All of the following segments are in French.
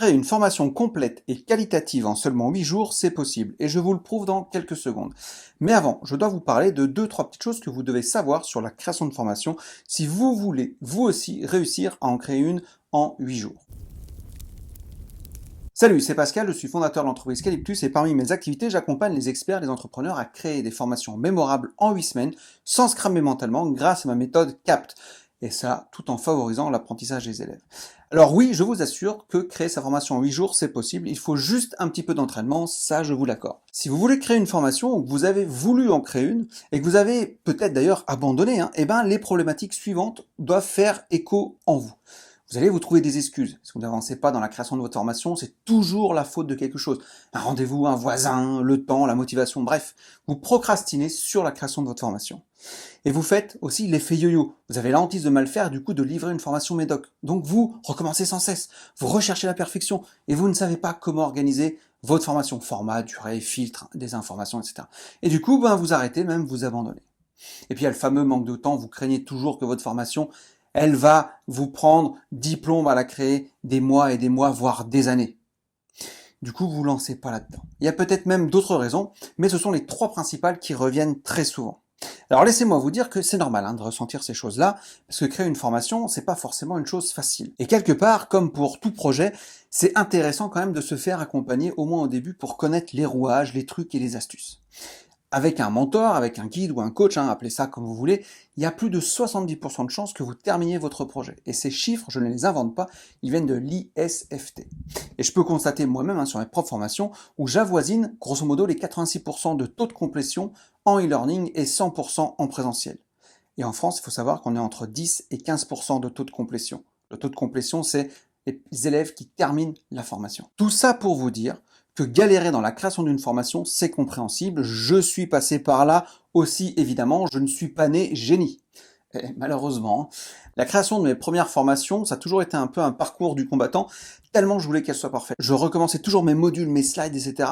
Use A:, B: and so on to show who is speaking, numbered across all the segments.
A: Créer une formation complète et qualitative en seulement 8 jours, c'est possible, et je vous le prouve dans quelques secondes. Mais avant, je dois vous parler de 2-3 petites choses que vous devez savoir sur la création de formation si vous voulez, vous aussi, réussir à en créer une en 8 jours. Salut, c'est Pascal, je suis fondateur de l'entreprise Calyptus et parmi mes activités, j'accompagne les experts et les entrepreneurs à créer des formations mémorables en 8 semaines sans se cramer mentalement grâce à ma méthode CAPT. Et ça, tout en favorisant l'apprentissage des élèves. Alors oui, je vous assure que créer sa formation en 8 jours, c'est possible. Il faut juste un petit peu d'entraînement, ça je vous l'accorde. Si vous voulez créer une formation ou que vous avez voulu en créer une et que vous avez peut-être d'ailleurs abandonné, eh ben, les problématiques suivantes doivent faire écho en vous. Vous allez vous trouver des excuses. Si vous n'avancez pas dans la création de votre formation, c'est toujours la faute de quelque chose. Un rendez-vous, un voisin, le temps, la motivation, bref. Vous procrastinez sur la création de votre formation. Et vous faites aussi l'effet yo-yo. Vous avez la hantise de mal faire et du coup de livrer une formation médoc. Donc vous recommencez sans cesse. Vous recherchez la perfection et vous ne savez pas comment organiser votre formation. Format, durée, filtre, des informations, etc. Et du coup, vous arrêtez, même vous abandonnez. Et puis il y a le fameux manque de temps. Vous craignez toujours que votre formation elle va vous prendre 10 plombes à la créer, des mois et des mois, voire des années. Du coup, vous ne lancez pas là-dedans. Il y a peut-être même d'autres raisons, mais ce sont les 3 principales qui reviennent très souvent. Alors laissez-moi vous dire que c'est normal de ressentir ces choses-là, parce que créer une formation, c'est pas forcément une chose facile. Et quelque part, comme pour tout projet, c'est intéressant quand même de se faire accompagner au moins au début pour connaître les rouages, les trucs et les astuces. Avec un mentor, avec un guide ou un coach, appelez ça comme vous voulez, il y a plus de 70% de chances que vous terminiez votre projet. Et ces chiffres, je ne les invente pas, ils viennent de l'ISFT. Et je peux constater moi-même sur mes propres formations où j'avoisine grosso modo les 86% de taux de complétion en e-learning et 100% en présentiel. Et en France, il faut savoir qu'on est entre 10 et 15% de taux de complétion. Le taux de complétion, c'est les élèves qui terminent la formation. Tout ça pour vous dire que galérer dans la création d'une formation, c'est compréhensible. Je suis passé par là aussi, évidemment. Je ne suis pas né génie. Et malheureusement, la création de mes premières formations, ça a toujours été un peu un parcours du combattant, tellement je voulais qu'elle soit parfaite. Je recommençais toujours mes modules, mes slides, etc.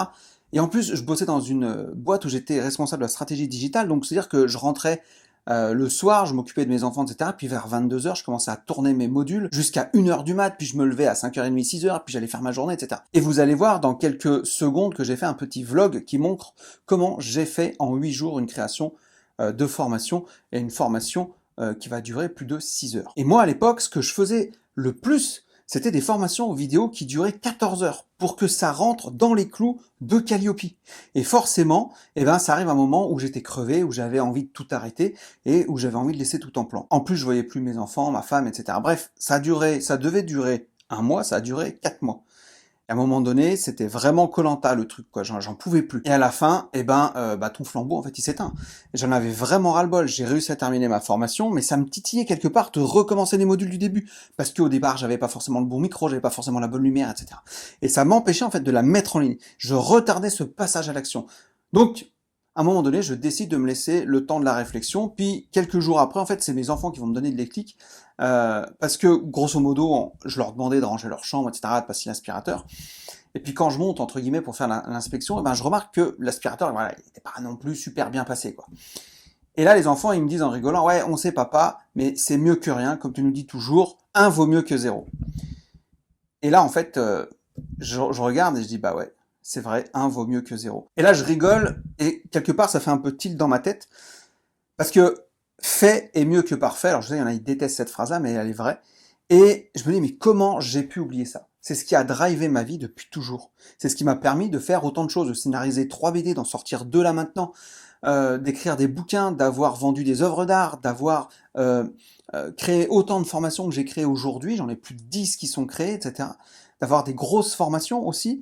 A: Et en plus, je bossais dans une boîte où j'étais responsable de la stratégie digitale, donc c'est-à-dire que je rentrais le soir, je m'occupais de mes enfants, etc. Puis vers 22h, je commençais à tourner mes modules jusqu'à 1h du mat, puis je me levais à 5h30, 6h, puis j'allais faire ma journée, etc. Et vous allez voir dans quelques secondes que j'ai fait un petit vlog qui montre comment j'ai fait en 8 jours une création de formation, et une formation qui va durer plus de 6 heures. Et moi, à l'époque, ce que je faisais le plus, c'était des formations vidéo qui duraient 14 heures pour que ça rentre dans les clous de Calliope. Et forcément, ça arrive un moment où j'étais crevé, où j'avais envie de tout arrêter et où j'avais envie de laisser tout en plan. En plus, je voyais plus mes enfants, ma femme, etc. Bref, ça devait durer un mois, ça a duré 4 mois. À un moment donné, c'était vraiment Koh-Lanta le truc, quoi. J'en pouvais plus. Et à la fin, ton flambeau, en fait, il s'éteint. J'en avais vraiment ras-le-bol. J'ai réussi à terminer ma formation, mais ça me titillait quelque part de recommencer les modules du début. Parce qu'au départ, j'avais pas forcément le bon micro, j'avais pas forcément la bonne lumière, etc. Et ça m'empêchait, en fait, de la mettre en ligne. Je retardais ce passage à l'action. Donc, à un moment donné, je décide de me laisser le temps de la réflexion, puis quelques jours après, en fait, c'est mes enfants qui vont me donner de l'éclic, parce que, grosso modo, je leur demandais de ranger leur chambre, etc., de passer l'aspirateur, et puis quand je monte, entre guillemets, pour faire l'inspection, je remarque que l'aspirateur, voilà, il n'était pas non plus super bien passé, quoi. Et là, les enfants, ils me disent en rigolant, ouais, on sait papa, mais c'est mieux que rien, comme tu nous dis toujours, 1 vaut mieux que 0. Et là, en fait, je regarde et je dis, bah ouais, c'est vrai, 1 vaut mieux que 0. Et là, je rigole, et quelque part, ça fait un peu tilt dans ma tête, parce que fait est mieux que parfait. Alors je sais, il y en a qui détestent cette phrase-là, mais elle est vraie. Et je me dis, mais comment j'ai pu oublier ça? C'est ce qui a drivé ma vie depuis toujours. C'est ce qui m'a permis de faire autant de choses, de scénariser 3 BD, d'en sortir 2 là maintenant, d'écrire des bouquins, d'avoir vendu des œuvres d'art, d'avoir créé autant de formations que j'ai créées aujourd'hui. J'en ai plus de 10 qui sont créées, etc. D'avoir des grosses formations aussi.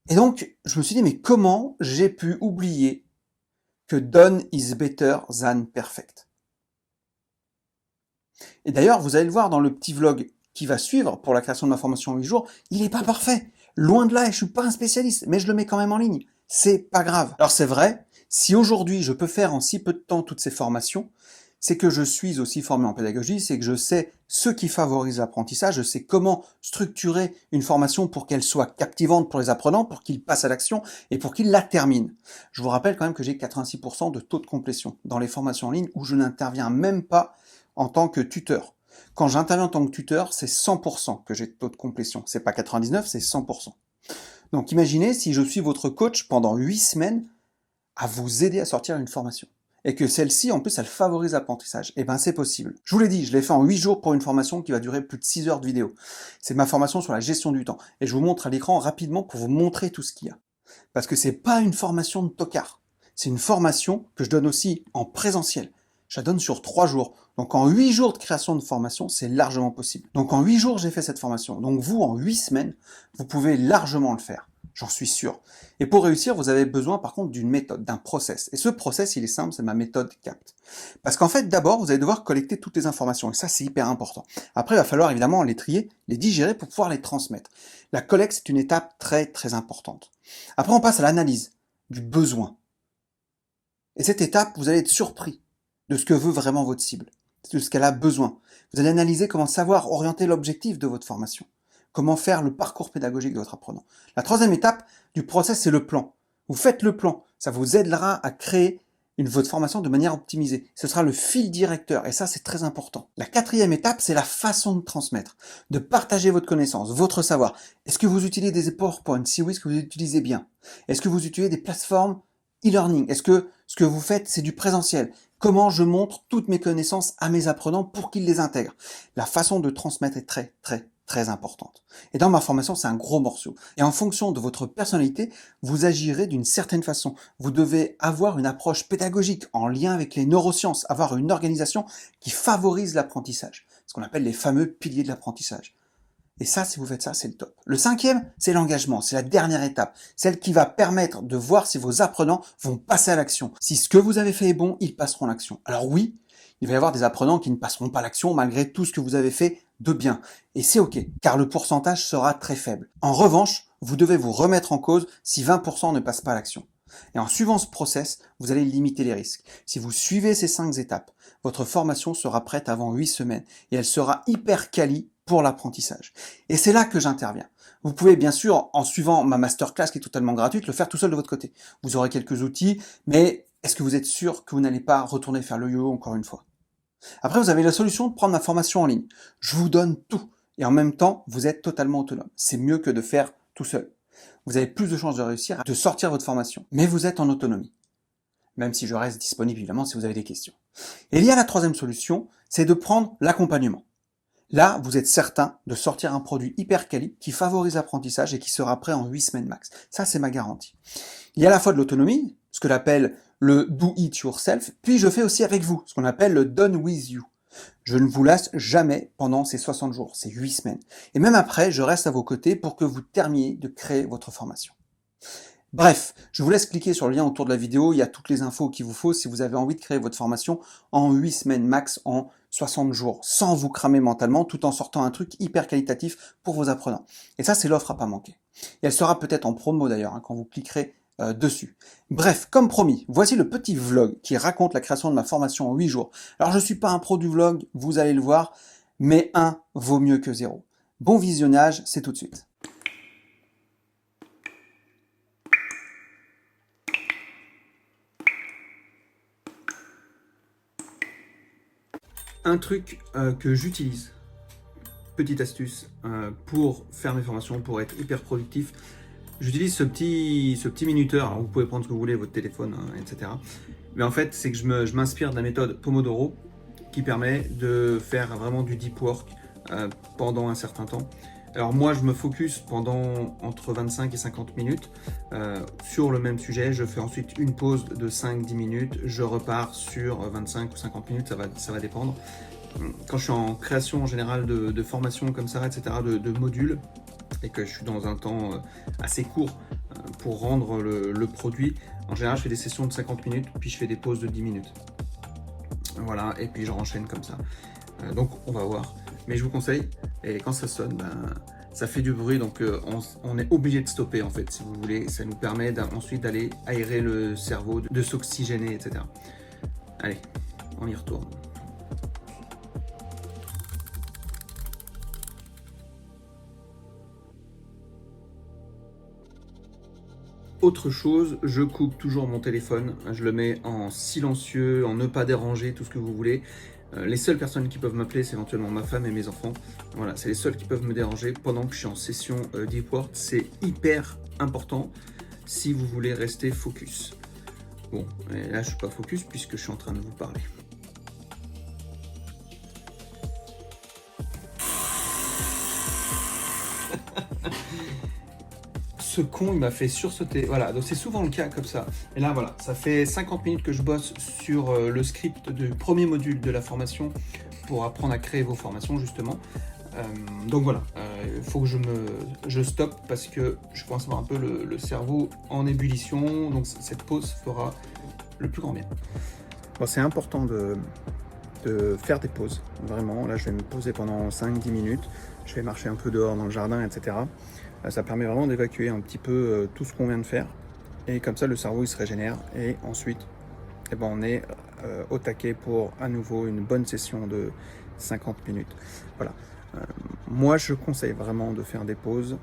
A: Et donc, je me suis dit, mais comment j'ai pu oublier que done is better than perfect? Et d'ailleurs, vous allez le voir dans le petit vlog qui va suivre pour la création de ma formation en 8 jours, il n'est pas parfait. Loin de là, et je suis pas un spécialiste, mais je le mets quand même en ligne. C'est pas grave. Alors c'est vrai, si aujourd'hui je peux faire en si peu de temps toutes ces formations, c'est que je suis aussi formé en pédagogie, c'est que je sais ce qui favorise l'apprentissage, je sais comment structurer une formation pour qu'elle soit captivante pour les apprenants, pour qu'ils passent à l'action et pour qu'ils la terminent. Je vous rappelle quand même que j'ai 86% de taux de complétion dans les formations en ligne où je n'interviens même pas en tant que tuteur. Quand j'interviens en tant que tuteur, c'est 100% que j'ai de taux de complétion. C'est pas 99, c'est 100%. Donc imaginez si je suis votre coach pendant 8 semaines à vous aider à sortir une formation. Et que celle-ci, en plus, elle favorise l'apprentissage. Eh ben, c'est possible. Je vous l'ai dit, je l'ai fait en 8 jours pour une formation qui va durer plus de 6 heures de vidéo. C'est ma formation sur la gestion du temps. Et je vous montre à l'écran rapidement pour vous montrer tout ce qu'il y a. Parce que c'est pas une formation de tocard. C'est une formation que je donne aussi en présentiel. Je la donne sur 3 jours. Donc en 8 jours de création de formation, c'est largement possible. Donc en 8 jours, j'ai fait cette formation. Donc vous, en 8 semaines, vous pouvez largement le faire. J'en suis sûr. Et pour réussir, vous avez besoin par contre d'une méthode, d'un process. Et ce process, il est simple, c'est ma méthode CAPT. Parce qu'en fait, d'abord, vous allez devoir collecter toutes les informations. Et ça, c'est hyper important. Après, il va falloir évidemment les trier, les digérer pour pouvoir les transmettre. La collecte, c'est une étape très, très importante. Après, on passe à l'analyse du besoin. Et cette étape, vous allez être surpris de ce que veut vraiment votre cible, de ce qu'elle a besoin. Vous allez analyser comment savoir orienter l'objectif de votre formation. Comment faire le parcours pédagogique de votre apprenant. La troisième étape du process, c'est le plan. Vous faites le plan. Ça vous aidera à créer votre formation de manière optimisée. Ce sera le fil directeur et ça, c'est très important. La quatrième étape, c'est la façon de transmettre, de partager votre connaissance, votre savoir. Est-ce que vous utilisez des PowerPoint? Si oui, est-ce que vous utilisez bien? Est-ce que vous utilisez des plateformes e-learning? Est-ce que ce que vous faites, c'est du présentiel? Comment je montre toutes mes connaissances à mes apprenants pour qu'ils les intègrent? La façon de transmettre est très, très, très importante. Et dans ma formation, c'est un gros morceau. Et en fonction de votre personnalité, vous agirez d'une certaine façon. Vous devez avoir une approche pédagogique en lien avec les neurosciences, avoir une organisation qui favorise l'apprentissage, ce qu'on appelle les fameux piliers de l'apprentissage. Et ça, si vous faites ça, c'est le top. Le cinquième, c'est l'engagement. C'est la dernière étape. Celle qui va permettre de voir si vos apprenants vont passer à l'action. Si ce que vous avez fait est bon, ils passeront à l'action. Alors oui, il va y avoir des apprenants qui ne passeront pas à l'action malgré tout ce que vous avez fait de bien. Et c'est ok, car le pourcentage sera très faible. En revanche, vous devez vous remettre en cause si 20% ne passent pas à l'action. Et en suivant ce process, vous allez limiter les risques. Si vous suivez ces 5 étapes, votre formation sera prête avant 8 semaines et elle sera hyper quali pour l'apprentissage. Et c'est là que j'interviens. Vous pouvez bien sûr, en suivant ma masterclass qui est totalement gratuite, le faire tout seul de votre côté. Vous aurez quelques outils, mais est-ce que vous êtes sûr que vous n'allez pas retourner faire le yo-yo encore une fois? Après, vous avez la solution de prendre ma formation en ligne. Je vous donne tout. Et en même temps, vous êtes totalement autonome. C'est mieux que de faire tout seul. Vous avez plus de chances de réussir, de sortir votre formation. Mais vous êtes en autonomie. Même si je reste disponible évidemment si vous avez des questions. Et il y a la troisième solution, c'est de prendre l'accompagnement. Là, vous êtes certain de sortir un produit hyper quali qui favorise l'apprentissage et qui sera prêt en 8 semaines max. Ça, c'est ma garantie. Il y a à la fois de l'autonomie, ce que j'appelle le do it yourself, puis je fais aussi avec vous, ce qu'on appelle le done with you. Je ne vous laisse jamais pendant ces 60 jours, ces 8 semaines. Et même après, je reste à vos côtés pour que vous terminiez de créer votre formation. Bref, je vous laisse cliquer sur le lien autour de la vidéo, il y a toutes les infos qu'il vous faut si vous avez envie de créer votre formation en 8 semaines max, en 60 jours, sans vous cramer mentalement, tout en sortant un truc hyper qualitatif pour vos apprenants. Et ça, c'est l'offre à pas manquer. Et elle sera peut-être en promo d'ailleurs, quand vous cliquerez dessus. Bref, comme promis, voici le petit vlog qui raconte la création de ma formation en 8 jours. Alors je suis pas un pro du vlog, vous allez le voir, mais 1 vaut mieux que 0. Bon visionnage, c'est tout de suite. Un truc que j'utilise, petite astuce, pour faire mes formations, pour être hyper productif, j'utilise ce petit minuteur. Alors vous pouvez prendre ce que vous voulez, votre téléphone, etc. Mais en fait, c'est que je m'inspire de la méthode Pomodoro qui permet de faire vraiment du deep work pendant un certain temps. Alors moi, je me focus pendant entre 25 et 50 minutes sur le même sujet. Je fais ensuite une pause de 5-10 minutes. Je repars sur 25 ou 50 minutes, ça va dépendre. Quand je suis en création en général de formation comme ça, etc., de modules, et que je suis dans un temps assez court pour rendre le produit, en général, je fais des sessions de 50 minutes, puis je fais des pauses de 10 minutes. Voilà, et puis je renchaîne comme ça. Donc on va voir. Mais je vous conseille, et quand ça sonne, ça fait du bruit, donc on est obligé de stopper en fait, si vous voulez. Ça nous permet ensuite d'aller aérer le cerveau, de s'oxygéner, etc. Allez, on y retourne. Autre chose, je coupe toujours mon téléphone, je le mets en silencieux, en ne pas déranger, tout ce que vous voulez. Les seules personnes qui peuvent m'appeler, c'est éventuellement ma femme et mes enfants. Voilà, c'est les seuls qui peuvent me déranger pendant que je suis en session deep work. C'est hyper important si vous voulez rester focus. Bon, et là je suis pas focus puisque je suis en train de vous parler. Ce con il m'a fait sursauter, voilà, donc c'est souvent le cas comme ça. Et là voilà, ça fait 50 minutes que je bosse sur le script du premier module de la formation pour apprendre à créer vos formations justement. Donc voilà, il faut que je stoppe parce que je commence à avoir un peu le cerveau en ébullition, donc cette pause fera le plus grand bien. Bon, c'est important de faire des pauses, vraiment. Là je vais me poser pendant 5-10 minutes, je vais marcher un peu dehors dans le jardin, etc. Ça permet vraiment d'évacuer un petit peu tout ce qu'on vient de faire, et comme ça le cerveau il se régénère, et ensuite eh ben, on est au taquet pour à nouveau une bonne session de 50 minutes. Voilà. Moi je conseille vraiment de faire des pauses.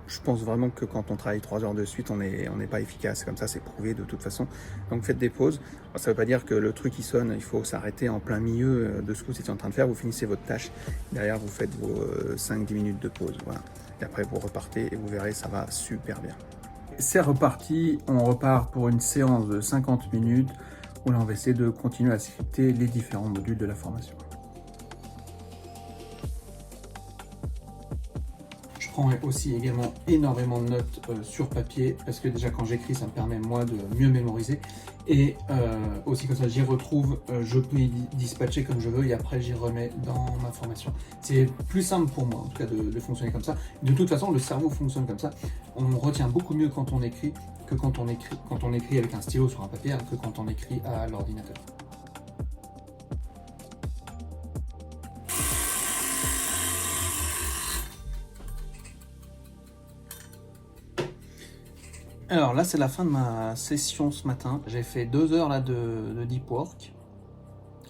A: Je pense vraiment que quand on travaille 3 heures de suite, on n'est pas efficace, comme ça c'est prouvé de toute façon. Donc faites des pauses. Alors, ça ne veut pas dire que le truc qui sonne, il faut s'arrêter en plein milieu de ce que vous étiez en train de faire, vous finissez votre tâche, derrière vous faites vos 5-10 minutes de pause, voilà. Et après vous repartez et vous verrez, ça va super bien. C'est reparti, on repart pour une séance de 50 minutes où là on va essayer de continuer à scripter les différents modules de la formation. Je prends aussi également énormément de notes sur papier parce que déjà quand j'écris ça me permet moi de mieux mémoriser, et aussi comme ça j'y retrouve, je peux y dispatcher comme je veux et après j'y remets dans ma formation. C'est plus simple pour moi en tout cas de fonctionner comme ça. De toute façon le cerveau fonctionne comme ça, on retient beaucoup mieux quand on écrit que quand on écrit avec un stylo sur un papier, hein, que quand on écrit à l'ordinateur. Alors là c'est la fin de ma session ce matin, j'ai fait 2 heures là de deep work.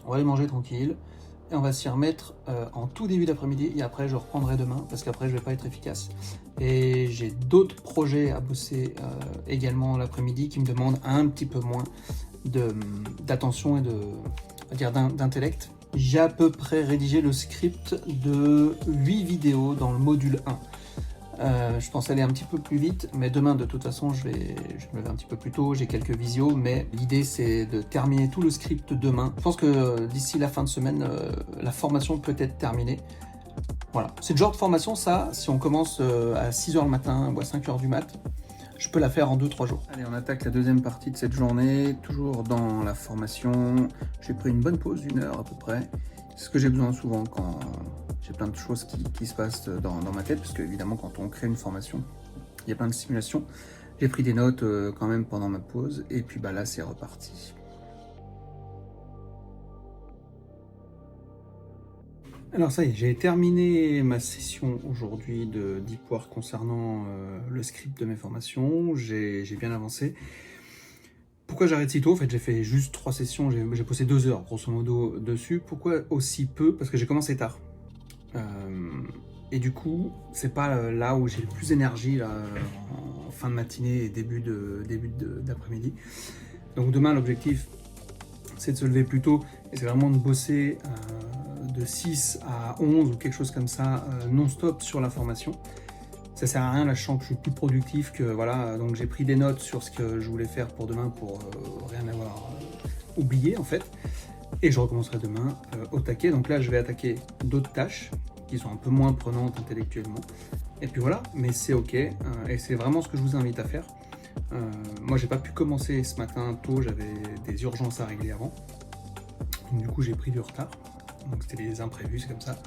A: On va aller manger tranquille et on va s'y remettre en tout début d'après-midi, et après je reprendrai demain parce qu'après je vais pas être efficace. Et j'ai d'autres projets à bosser également l'après-midi qui me demandent un petit peu moins d'attention et d'intellect. J'ai à peu près rédigé le script de 8 vidéos dans le module 1. Je pense aller un petit peu plus vite, mais demain de toute façon je vais me lever un petit peu plus tôt, j'ai quelques visios, mais l'idée c'est de terminer tout le script demain. Je pense que d'ici la fin de semaine, la formation peut être terminée. Voilà, c'est le genre de formation ça, si on commence à 6h le matin ou à 5h du mat, je peux la faire en 2-3 jours. Allez, on attaque la deuxième partie de cette journée, toujours dans la formation. J'ai pris une bonne pause d'1 heure à peu près. C'est ce que j'ai besoin souvent quand j'ai plein de choses qui se passent dans ma tête, parce que évidemment quand on crée une formation, il y a plein de simulations. J'ai pris des notes quand même pendant ma pause, et puis bah là c'est reparti. Alors ça y est, j'ai terminé ma session aujourd'hui de deep work concernant le script de mes formations, j'ai bien avancé. Pourquoi j'arrête si tôt? En fait, j'ai fait juste 3 sessions, j'ai posé 2 heures grosso modo dessus. Pourquoi aussi peu? Parce que j'ai commencé tard. Et du coup, c'est pas là où j'ai le plus d'énergie, là, en fin de matinée et début d'après-midi. Donc demain, l'objectif, c'est de se lever plus tôt, et c'est vraiment de bosser de 6 à 11 ou quelque chose comme ça, non-stop sur la formation. Ça sert à rien, là je sens que je suis plus productif que voilà, donc j'ai pris des notes sur ce que je voulais faire pour demain pour rien avoir oublié en fait. Et je recommencerai demain au taquet. Donc là je vais attaquer d'autres tâches qui sont un peu moins prenantes intellectuellement. Et puis voilà, mais c'est ok, et c'est vraiment ce que je vous invite à faire. Moi j'ai pas pu commencer ce matin tôt, j'avais des urgences à régler avant. Donc du coup j'ai pris du retard. Donc c'était des imprévus, c'est comme ça.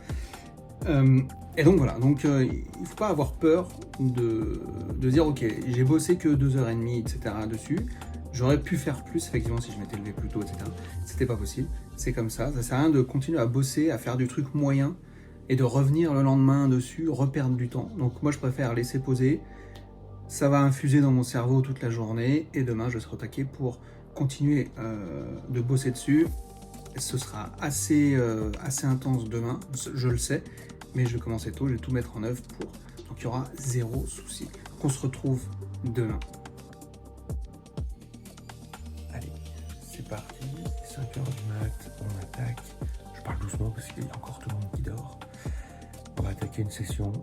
A: Et donc voilà, donc il faut pas avoir peur de dire ok, j'ai bossé que 2h30, etc. dessus, j'aurais pu faire plus effectivement si je m'étais levé plus tôt, etc. C'était pas possible, c'est comme ça sert à rien de continuer à bosser, à faire du truc moyen et de revenir le lendemain dessus, reperdre du temps. Donc moi je préfère laisser poser, ça va infuser dans mon cerveau toute la journée, et demain je serai au taquet pour continuer de bosser dessus. Ce sera assez intense demain, je le sais, mais je vais commencer tôt, je vais tout mettre en œuvre pour. Donc il y aura 0 souci. Donc on se retrouve demain. Allez, c'est parti,
B: 5h du mat, on attaque. Je parle doucement parce qu'il y a encore tout le monde qui dort. On va attaquer une session,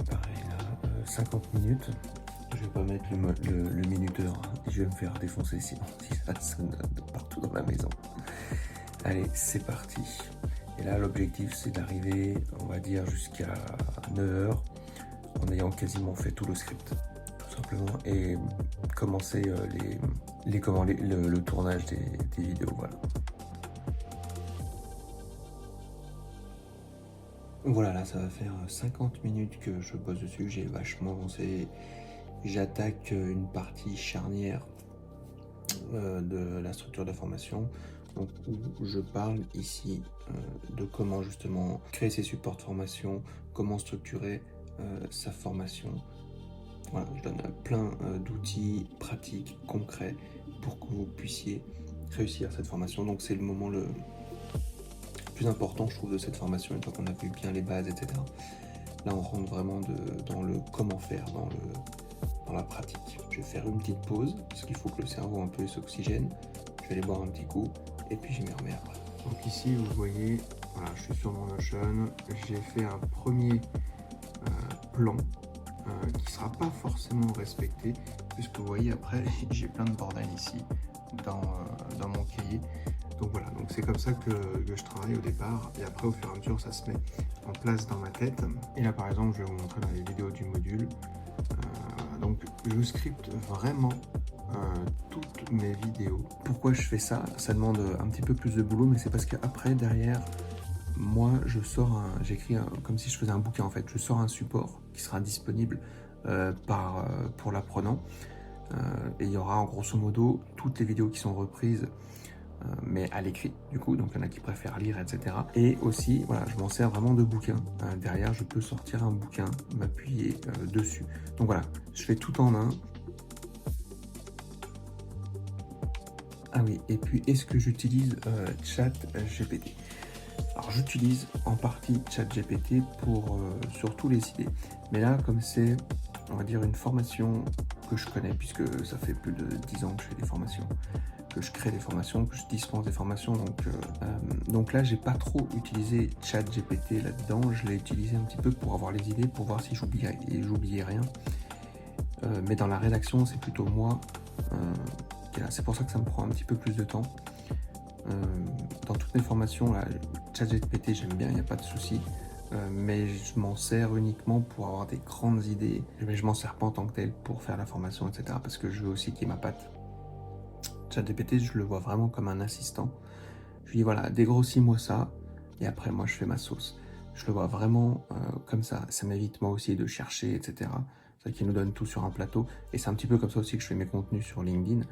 B: pareil là, 50 minutes. Je vais pas mettre le minuteur, hein. Je vais me faire défoncer sinon si ça sonne de partout dans la maison. Allez, c'est parti. Et là, l'objectif, c'est d'arriver, on va dire, jusqu'à 9h en ayant quasiment fait tout le script, tout simplement, et commencer le tournage des vidéos, voilà. Voilà, là, ça va faire 50 minutes que je bosse dessus, j'ai vachement avancé. J'attaque une partie charnière de la structure de formation, donc où je parle ici de comment justement créer ses supports de formation, comment structurer sa formation. Voilà, je donne plein d'outils pratiques, concrets, pour que vous puissiez réussir cette formation. Donc c'est le moment le plus important, je trouve, de cette formation, une fois qu'on a vu bien les bases, etc. Là, on rentre vraiment dans le comment faire, dans la pratique. Je vais faire une petite pause, parce qu'il faut que le cerveau un peu s'oxygène. Je vais aller boire un petit coup, et puis je m'y remets après. Donc ici, vous voyez, voilà, je suis sur mon Notion, j'ai fait un premier plan qui ne sera pas forcément respecté, puisque vous voyez, après, j'ai plein de bordel ici, dans mon cahier. Donc voilà, donc c'est comme ça que je travaille au départ, et après, au fur et à mesure, ça se met en place dans ma tête. Et là, par exemple, je vais vous montrer dans les vidéos du module. Donc je scripte vraiment toutes mes vidéos. Pourquoi je fais ça? Ça demande un petit peu plus de boulot, mais c'est parce qu'après, derrière, moi, j'écris comme si je faisais un bouquin en fait. Je sors un support qui sera disponible pour l'apprenant. Et il y aura en grosso modo toutes les vidéos qui sont reprises, mais à l'écrit du coup, donc il y en a qui préfèrent lire, etc. Et aussi, voilà, je m'en sers vraiment de bouquin. Derrière, je peux sortir un bouquin, m'appuyer dessus. Donc voilà, je fais tout en un. Ah oui, et puis est-ce que j'utilise ChatGPT? Alors j'utilise en partie ChatGPT pour surtout les idées. Mais là, comme c'est, on va dire, une formation que je connais, puisque ça fait plus de 10 ans que je fais des formations, que je crée des formations, que je dispense des formations, donc là j'ai pas trop utilisé ChatGPT là-dedans, je l'ai utilisé un petit peu pour avoir les idées, pour voir si j'oubliais rien, mais dans la rédaction c'est plutôt moi, c'est pour ça que ça me prend un petit peu plus de temps. Dans toutes mes formations, là, ChatGPT j'aime bien, il n'y a pas de souci, mais je m'en sers uniquement pour avoir des grandes idées, mais je m'en sers pas en tant que tel pour faire la formation, etc., parce que je veux aussi qu'il y ait ma patte. ChatGPT, je le vois vraiment comme un assistant. Je lui dis voilà, dégrossis-moi ça, et après moi je fais ma sauce. Je le vois vraiment comme ça. Ça m'évite moi aussi de chercher, etc. C'est vrai qu'il nous donne tout sur un plateau, et c'est un petit peu comme ça aussi que je fais mes contenus sur LinkedIn.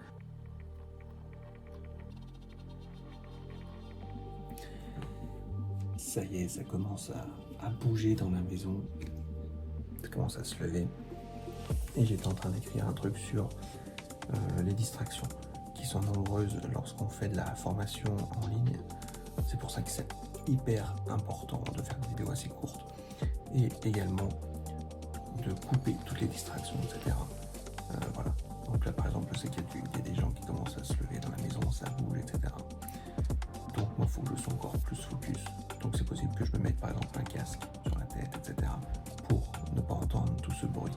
B: Ça y est, ça commence à bouger dans la maison. Ça commence à se lever. Et j'étais en train d'écrire un truc sur les distractions qui sont nombreuses lorsqu'on fait de la formation en ligne. C'est pour ça que c'est hyper important de faire des vidéos assez courtes et également de couper toutes les distractions, etc. Voilà. Donc là, par exemple, je sais qu'il y a des gens qui commencent à se lever dans la maison, ça bouge, etc. Donc moi, il faut que je sois encore plus focus. Donc c'est possible que je me mette par exemple un casque sur la tête, etc. pour ne pas entendre tout ce bruit.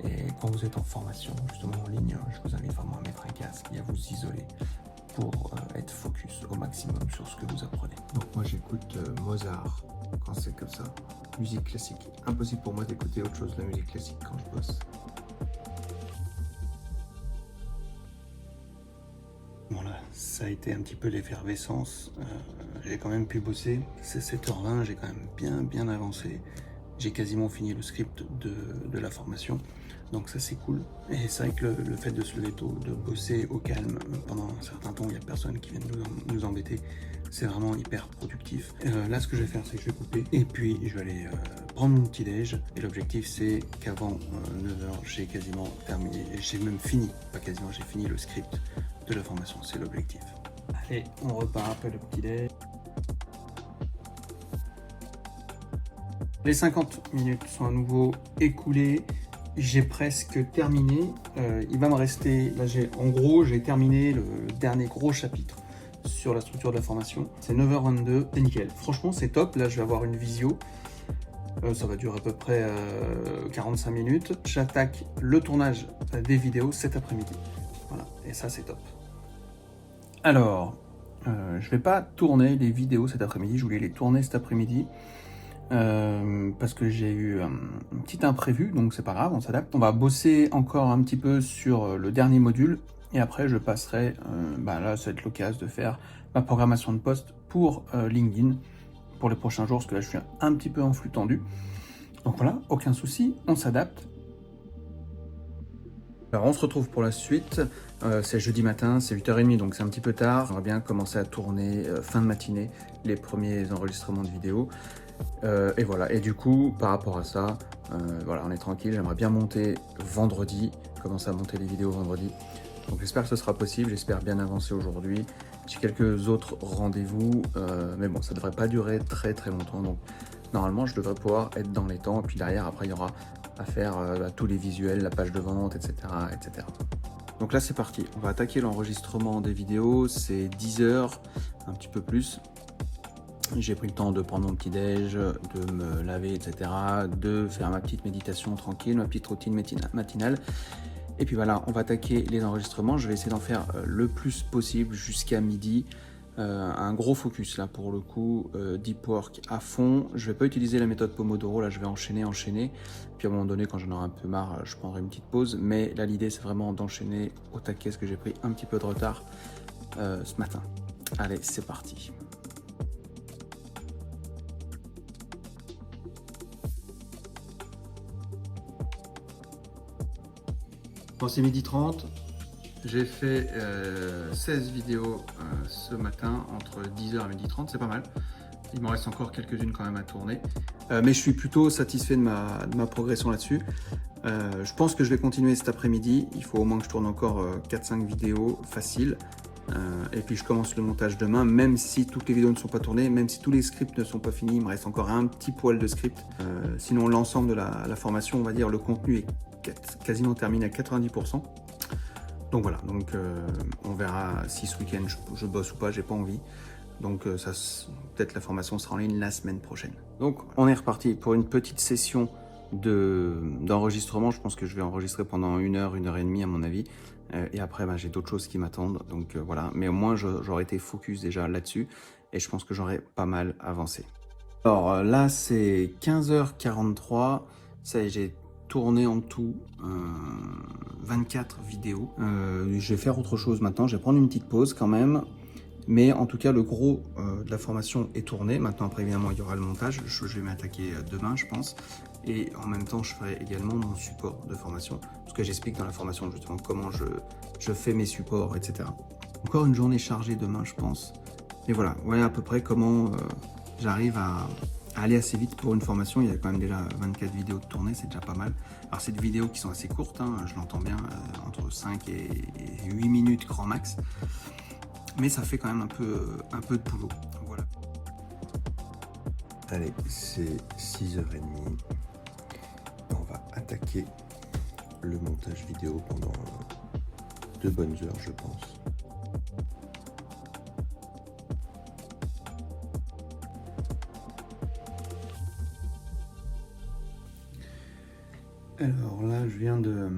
B: Et quand vous êtes en formation, justement en ligne, je vous invite vraiment à mettre un casque et à vous isoler pour être focus au maximum sur ce que vous apprenez. Donc moi j'écoute Mozart quand c'est comme ça, musique classique. Impossible pour moi d'écouter autre chose que la musique classique quand je bosse. Voilà, ça a été un petit peu l'effervescence. J'ai quand même pu bosser. C'est 7h20, j'ai quand même bien avancé. J'ai quasiment fini le script de la formation, donc ça c'est cool. Et c'est vrai que le fait de se lever tôt, de bosser au calme pendant un certain temps, il n'y a personne qui vient nous embêter, c'est vraiment hyper productif. Là ce que je vais faire, c'est que je vais couper, et puis je vais aller prendre mon petit déj, et l'objectif c'est qu'avant 9h, j'ai quasiment terminé, j'ai même fini, pas quasiment, j'ai fini le script de la formation, c'est l'objectif. Allez, on repart après le petit déj. Les 50 minutes sont à nouveau écoulées, j'ai presque terminé, il va me rester, là j'ai terminé le dernier gros chapitre sur la structure de la formation. C'est 9h22, c'est nickel. Franchement, c'est top. Là, je vais avoir une visio. Ça va durer à peu près 45 minutes. J'attaque le tournage des vidéos cet après-midi. Voilà, et ça, c'est top. Alors, je vais pas tourner les vidéos cet après-midi. Je voulais les tourner cet après-midi. Parce que j'ai eu un petit imprévu, donc c'est pas grave, on s'adapte. On va bosser encore un petit peu sur le dernier module, et après je passerai, là ça va être l'occasion de faire ma programmation de post pour LinkedIn pour les prochains jours, parce que là je suis un petit peu en flux tendu. Donc voilà, aucun souci, on s'adapte. Alors on se retrouve pour la suite, c'est jeudi matin, c'est 8h30, donc c'est un petit peu tard. J'aimerais bien commencer à tourner fin de matinée les premiers enregistrements de vidéos. Et voilà, et du coup, par rapport à ça, voilà, on est tranquille, j'aimerais bien monter vendredi, commencer à monter les vidéos vendredi. Donc j'espère que ce sera possible, j'espère bien avancer aujourd'hui. J'ai quelques autres rendez-vous, mais bon, ça devrait pas durer très longtemps, donc normalement je devrais pouvoir être dans les temps, et puis derrière, après il y aura à faire tous les visuels, la page de vente, etc. etc. Donc là c'est parti, on va attaquer l'enregistrement des vidéos, c'est 10 heures, un petit peu plus. J'ai pris le temps de prendre mon petit déj, de me laver, etc., de faire ma petite méditation tranquille, ma petite routine matinale. Et puis voilà, on va attaquer les enregistrements. Je vais essayer d'en faire le plus possible jusqu'à midi. Un gros focus là pour le coup, deep work à fond. Je vais pas utiliser la méthode Pomodoro, là je vais enchaîner. Puis à un moment donné, quand j'en aurai un peu marre, je prendrai une petite pause. Mais là l'idée c'est vraiment d'enchaîner au taquet, parce que j'ai pris un petit peu de retard ce matin. Allez, c'est parti. Bon, c'est 12h30, j'ai fait 16 vidéos ce matin, entre 10h et 12h30, c'est pas mal. Il m'en reste encore quelques-unes quand même à tourner. Mais je suis plutôt satisfait de ma progression là-dessus. Je pense que je vais continuer cet après-midi. Il faut au moins que je tourne encore 4-5 vidéos faciles. Et puis je commence le montage demain, même si toutes les vidéos ne sont pas tournées, même si tous les scripts ne sont pas finis, il me reste encore un petit poil de script. Sinon l'ensemble de la formation, on va dire, le contenu est quasiment terminé à 90%. Donc voilà, on verra si ce week-end je bosse ou pas, j'ai pas envie. Donc peut-être la formation sera en ligne la semaine prochaine. Donc on est reparti pour une petite session d'enregistrement. Je pense que je vais enregistrer pendant 1h et demie à mon avis. Et après j'ai d'autres choses qui m'attendent. Donc voilà, mais au moins j'aurais été focus déjà là-dessus. Et je pense que j'aurais pas mal avancé. Alors là c'est 15h43. Ça y est, j'ai tourné en tout 24 vidéos. Je vais faire autre chose maintenant, je vais prendre une petite pause quand même. Mais en tout cas, le gros de la formation est tourné. Maintenant, après, évidemment, il y aura le montage. Je vais m'attaquer demain, je pense. Et en même temps, je ferai également mon support de formation. Parce que j'explique dans la formation, justement, comment je fais mes supports, etc. Encore une journée chargée demain, je pense. Et voilà à peu près comment j'arrive à aller assez vite pour une formation. Il y a quand même déjà 24 vidéos de tournée, c'est déjà pas mal. Alors, c'est des vidéos qui sont assez courtes, hein, je l'entends bien, entre 5 et 8 minutes grand max. Mais ça fait quand même un peu de boulot. Voilà.
C: Allez, c'est 6h30. On va attaquer le montage vidéo pendant 2 bonnes heures, je pense.
B: Alors là, je viens de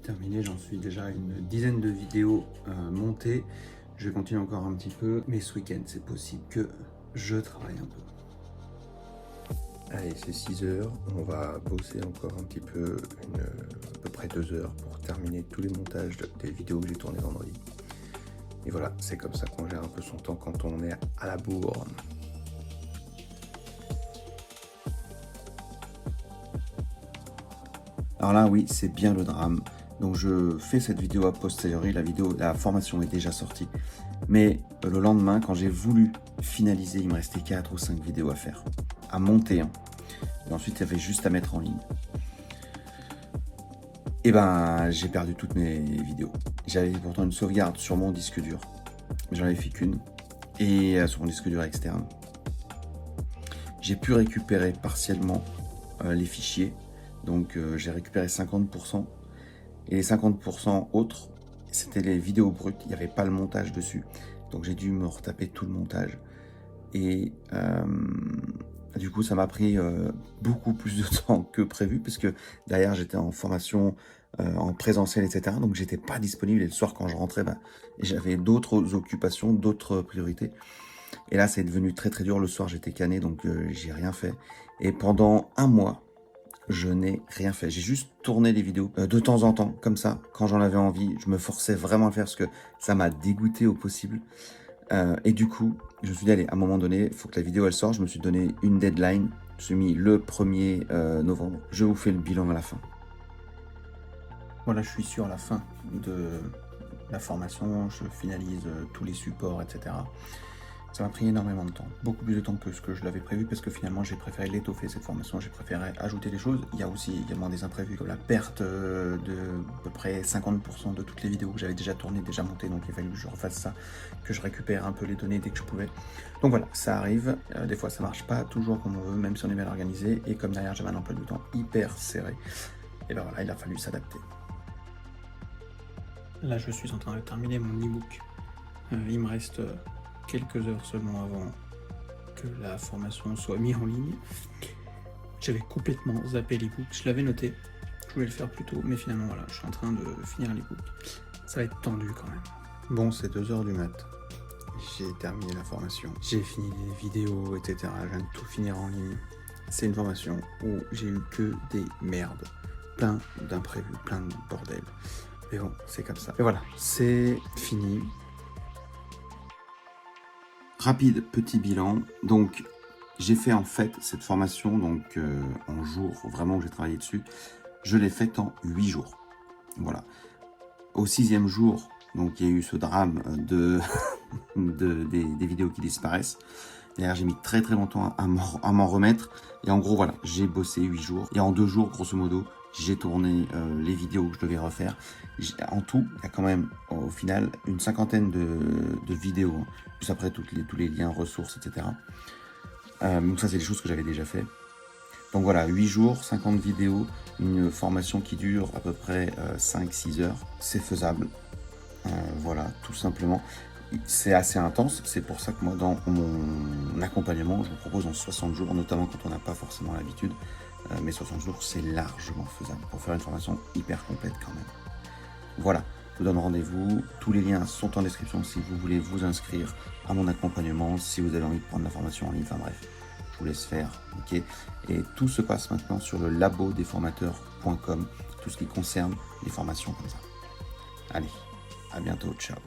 B: terminer, j'en suis déjà à une dizaine de vidéos montées. Je vais continuer encore un petit peu, mais ce week-end, c'est possible que je travaille un peu.
C: Allez, c'est 6h. On va bosser encore un petit peu, à peu près 2 heures pour terminer tous les montages des vidéos que j'ai tournées vendredi. Et voilà, c'est comme ça qu'on gère un peu son temps quand on est à la bourre.
A: Alors là, oui, c'est bien le drame. Donc je fais cette vidéo a posteriori, la formation est déjà sortie. Mais le lendemain, quand j'ai voulu finaliser, il me restait 4 ou 5 vidéos à faire, à monter. Et ensuite, il y avait juste à mettre en ligne. Et ben, j'ai perdu toutes mes vidéos. J'avais pourtant une sauvegarde sur mon disque dur. J'en avais fait qu'une. Et sur mon disque dur externe. J'ai pu récupérer partiellement les fichiers. Donc j'ai récupéré 50%. Et les 50% autres, c'était les vidéos brutes, il n'y avait pas le montage dessus.
C: Donc j'ai dû me retaper tout le montage. Et du coup, ça m'a pris beaucoup plus de temps que prévu, parce que derrière, j'étais en formation en présentiel, etc. Donc j'étais pas disponible, et le soir, quand je rentrais, j'avais d'autres occupations, d'autres priorités. Et là, c'est devenu très très dur. Le soir, j'étais cané, donc j'ai rien fait. Et pendant un mois, je n'ai rien fait. J'ai juste tourné les vidéos de temps en temps, comme ça, quand j'en avais envie. Je me forçais vraiment à le faire, parce que ça m'a dégoûté au possible. Et du coup, je me suis dit, allez, à un moment donné, il faut que la vidéo elle sorte. Je me suis donné une deadline. Je me suis mis le 1er novembre. Je vous fais le bilan à la fin. Voilà, je suis sur la fin de la formation. Je finalise tous les supports, etc. Ça m'a pris énormément de temps, beaucoup plus de temps que ce que je l'avais prévu, parce que finalement j'ai préféré l'étoffer cette formation, j'ai préféré ajouter des choses. Il y a aussi également des imprévus, comme la perte de à peu près 50% de toutes les vidéos que j'avais déjà tournées, déjà montées, donc il a fallu que je refasse ça, que je récupère un peu les données dès que je pouvais. Donc voilà, ça arrive, des fois ça marche pas toujours comme on veut, même si on est bien organisé, et comme derrière j'avais un emploi du temps hyper serré, et ben voilà, il a fallu s'adapter. Là je suis en train de terminer mon e-book, il me reste quelques heures seulement avant que la formation soit mise en ligne. J'avais complètement zappé l'ebook, je l'avais noté, je voulais le faire plus tôt, mais finalement voilà, je suis en train de finir l'ebook. Ça va être tendu quand même. Bon, c'est 2h du mat, j'ai terminé la formation, j'ai fini les vidéos, etc. Je viens de tout finir en ligne. C'est une formation où j'ai eu que des merdes, plein d'imprévus, plein de bordel. Mais bon, c'est comme ça. Et voilà, c'est fini. Rapide petit bilan, donc j'ai fait en fait cette formation donc en jours, vraiment j'ai travaillé dessus, je l'ai faite en 8 jours, voilà. Au 6e jour, donc il y a eu ce drame des vidéos qui disparaissent. D'ailleurs j'ai mis très longtemps à m'en remettre, et en gros voilà, j'ai bossé 8 jours, et en 2 jours grosso modo, j'ai tourné les vidéos que je devais refaire. En tout, il y a quand même au final une 50aine de vidéos, hein, plus après tous les liens, ressources, etc. Donc ça c'est des choses que j'avais déjà fait. Donc voilà, 8 jours, 50 vidéos, une formation qui dure à peu près 5-6 heures. C'est faisable, voilà, tout simplement. C'est assez intense, c'est pour ça que moi dans mon accompagnement, je vous propose en 60 jours, notamment quand on n'a pas forcément l'habitude. Mais 60 jours, c'est largement faisable pour faire une formation hyper complète quand même. Voilà, je vous donne rendez-vous. Tous les liens sont en description si vous voulez vous inscrire à mon accompagnement, si vous avez envie de prendre la formation en ligne. Enfin bref, je vous laisse faire. Ok. Et tout se passe maintenant sur le labodesformateurs.com, tout ce qui concerne les formations comme ça. Allez, à bientôt, ciao.